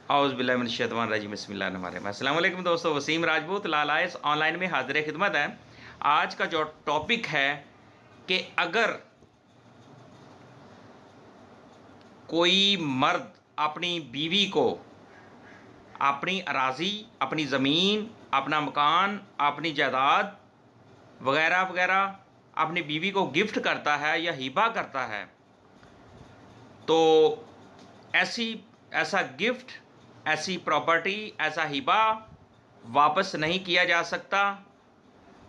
औज़ बिल्लाहि मिनश शैतानिर रजीम बिस्मिल्लाहिर्रहमानिर्रहीम। अस्सलाम वालेकुम दोस्तों, वसीम राजपूत लालाइस ऑनलाइन में हाजिर खिदमत है। आज का जो टॉपिक है कि अगर कोई मर्द अपनी बीवी को अपनी अराज़ी, अपनी ज़मीन, अपना मकान, अपनी जायदाद वगैरह वगैरह अपनी बीवी को गिफ्ट करता है या हिबा करता है, तो ऐसा गिफ्ट, ऐसी प्रॉपर्टी, ऐसा हिबा वापस नहीं किया जा सकता।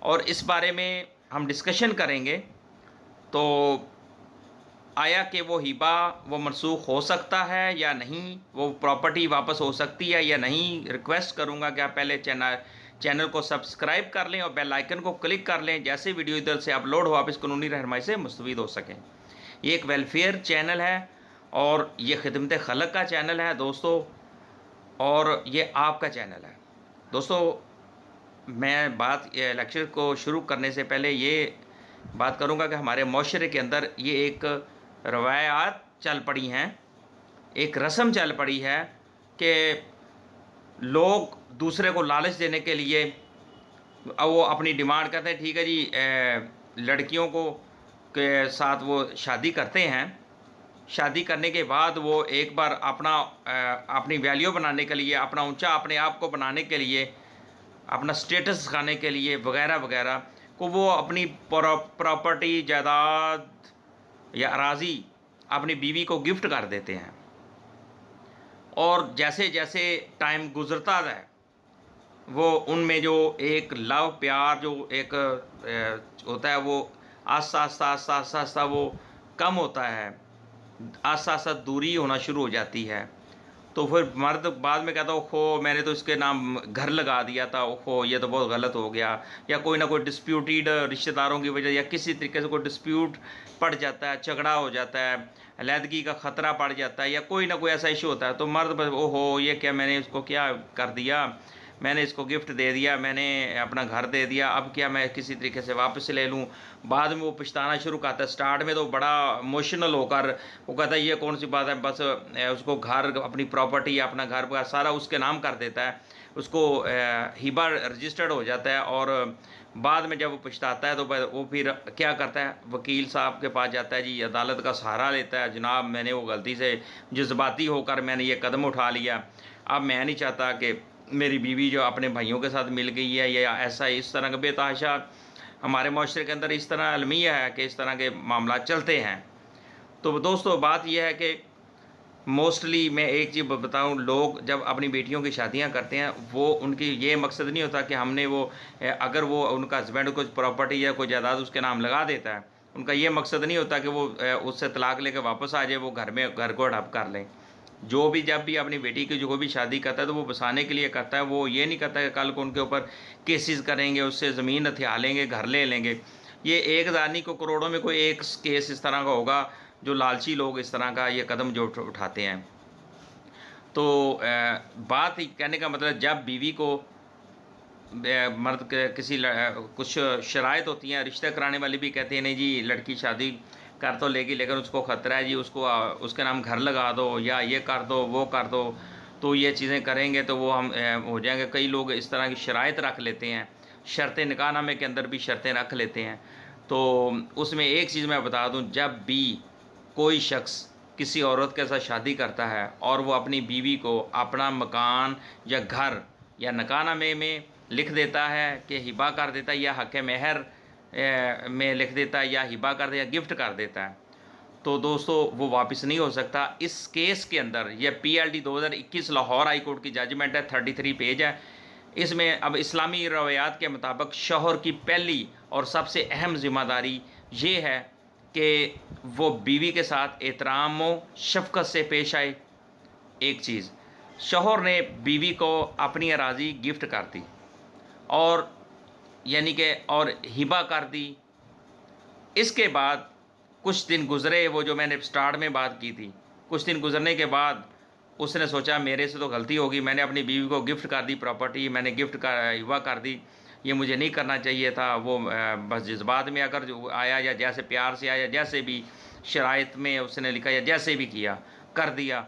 और इस बारे में हम डिस्कशन करेंगे। तो आया कि वो हिबा वो मनसूख हो सकता है या नहीं, वो प्रॉपर्टी वापस हो सकती है या नहीं। रिक्वेस्ट करूँगा कि आप पहले चैनल को सब्सक्राइब कर लें और बेल आइकन को क्लिक कर लें, जैसे वीडियो इधर से अपलोड हो आप इस कानूनी रहनुमाई से मुस्तफ़ीद हो सकें। ये एक वेलफेयर चैनल है और ये खिदमत खलक का चैनल है दोस्तों, और ये आपका चैनल है दोस्तों। मैं लेक्चर को शुरू करने से पहले ये बात करूँगा कि हमारे माशरे के अंदर ये एक रवायात चल पड़ी हैं, एक रस्म चल पड़ी है कि लोग दूसरे को लालच देने के लिए वो अपनी डिमांड करते हैं। ठीक है जी, लड़कियों को के साथ वो शादी करते हैं। शादी करने के बाद वो एक बार अपनी वैल्यू बनाने के लिए, अपना ऊंचा अपने आप को बनाने के लिए, अपना स्टेटस दिखाने के लिए वगैरह वगैरह को वो अपनी प्रॉपर्टी, जायदाद या अराज़ी अपनी बीवी को गिफ्ट कर देते हैं। और जैसे जैसे टाइम गुजरता है वो उनमें जो एक लव प्यार जो एक होता है वो आस्ता आस्ता वो कम होता है, आस्ता आस्ता दूरी होना शुरू हो जाती है। तो फिर मर्द बाद में कहता है ओहो मैंने तो इसके नाम घर लगा दिया था, ओहो ये तो बहुत गलत हो गया। या कोई ना कोई डिस्प्यूटेड रिश्तेदारों की वजह या किसी तरीके से कोई डिस्प्यूट पड़ जाता है, झगड़ा हो जाता है, अलहदगी का ख़तरा पड़ जाता है, या कोई ना कोई ऐसा इशू होता है, तो मर्द ओहो ये क्या, मैंने इसको क्या कर दिया, मैंने इसको गिफ्ट दे दिया, मैंने अपना घर दे दिया, अब क्या मैं किसी तरीके से वापस ले लूँ। बाद में वो पछताना शुरू करता है। स्टार्ट में तो बड़ा इमोशनल होकर वो कहता है ये कौन सी बात है, बस उसको घर, अपनी प्रॉपर्टी या अपना घर का सारा उसके नाम कर देता है, उसको हिबा रजिस्टर्ड हो जाता है। और बाद में जब वो पछताता है तो वो फिर क्या करता है, वकील साहब के पास जाता है जी, अदालत का सहारा लेता है। जनाब मैंने वो गलती से जज्बाती होकर मैंने ये कदम उठा लिया, अब मैं नहीं चाहता कि मेरी बीवी जो अपने भाइयों के साथ मिल गई है या ऐसा इस तरह का बेतहाशा हमारे माशरे के अंदर इस तरह अलमिया है कि इस तरह के मामला चलते हैं। तो दोस्तों बात यह है कि मोस्टली मैं एक चीज़ बताऊं, लोग जब अपनी बेटियों की शादियां करते हैं वो उनकी ये मकसद नहीं होता कि हमने वो अगर वो उनका हस्बैंड कुछ प्रॉपर्टी या कोई जायदाद उसके नाम लगा देता है, उनका ये मकसद नहीं होता कि वो उससे तलाक लेकर वापस आ जाए, वो घर को अडॉप्ट कर लें। जो भी जब भी अपनी बेटी की जो भी शादी करता है तो वो बसाने के लिए करता है। वो ये नहीं करता कि कल को उनके ऊपर केसेस करेंगे, उससे ज़मीन हथिया लेंगे, घर ले लेंगे। ये एक हज़ार नहीं को करोड़ों में कोई एक केस इस तरह का होगा जो लालची लोग इस तरह का ये कदम जो उठाते हैं। तो बात कहने का मतलब, जब बीवी को मर्द किसी कुछ शराइत होती हैं, रिश्ता कराने वाले भी कहते हैं नहीं जी लड़की शादी कर तो लेगी लेकिन उसको ख़तरा है जी, उसको उसके नाम घर लगा दो या ये कर दो वो कर दो, तो ये चीज़ें करेंगे तो वो हम हो जाएंगे। कई लोग इस तरह की शराइत रख लेते हैं, शर्तें निकाहनामे के अंदर भी शर्तें रख लेते हैं। तो उसमें एक चीज़ मैं बता दूं, जब भी कोई शख्स किसी औरत के साथ शादी करता है और वो अपनी बीवी को अपना मकान या घर या निकाहनामे में लिख देता है कि हिबा कर देता है, या हक़ मेहर में लिख देता है, या हिबा कर देता है, गिफ्ट कर देता है, तो दोस्तों वो वापस नहीं हो सकता। इस केस के अंदर यह PLD 2021 लाहौर हाई कोर्ट की जजमेंट है, 33 पेज है। इसमें अब इस्लामी रवायात के मुताबिक शौहर की पहली और सबसे अहम ज़िम्मेदारी ये है कि वो बीवी के साथ एहतराम व शफ़क़त से पेश आए। एक चीज़, शौहर ने बीवी को अपनी अराज़ी गिफ्ट कर दी और यानी कि और हिबा कर दी। इसके बाद कुछ दिन गुज़रे, वो जो मैंने स्टार्ट में बात की थी, कुछ दिन गुज़रने के बाद उसने सोचा मेरे से तो गलती होगी, मैंने अपनी बीवी को गिफ्ट कर दी प्रॉपर्टी, मैंने हिबा कर दी, ये मुझे नहीं करना चाहिए था। वो बस जज्बात में अगर जो आया या जैसे प्यार से आया, जैसे भी शराइत में उसने लिखा या जैसे भी किया कर दिया।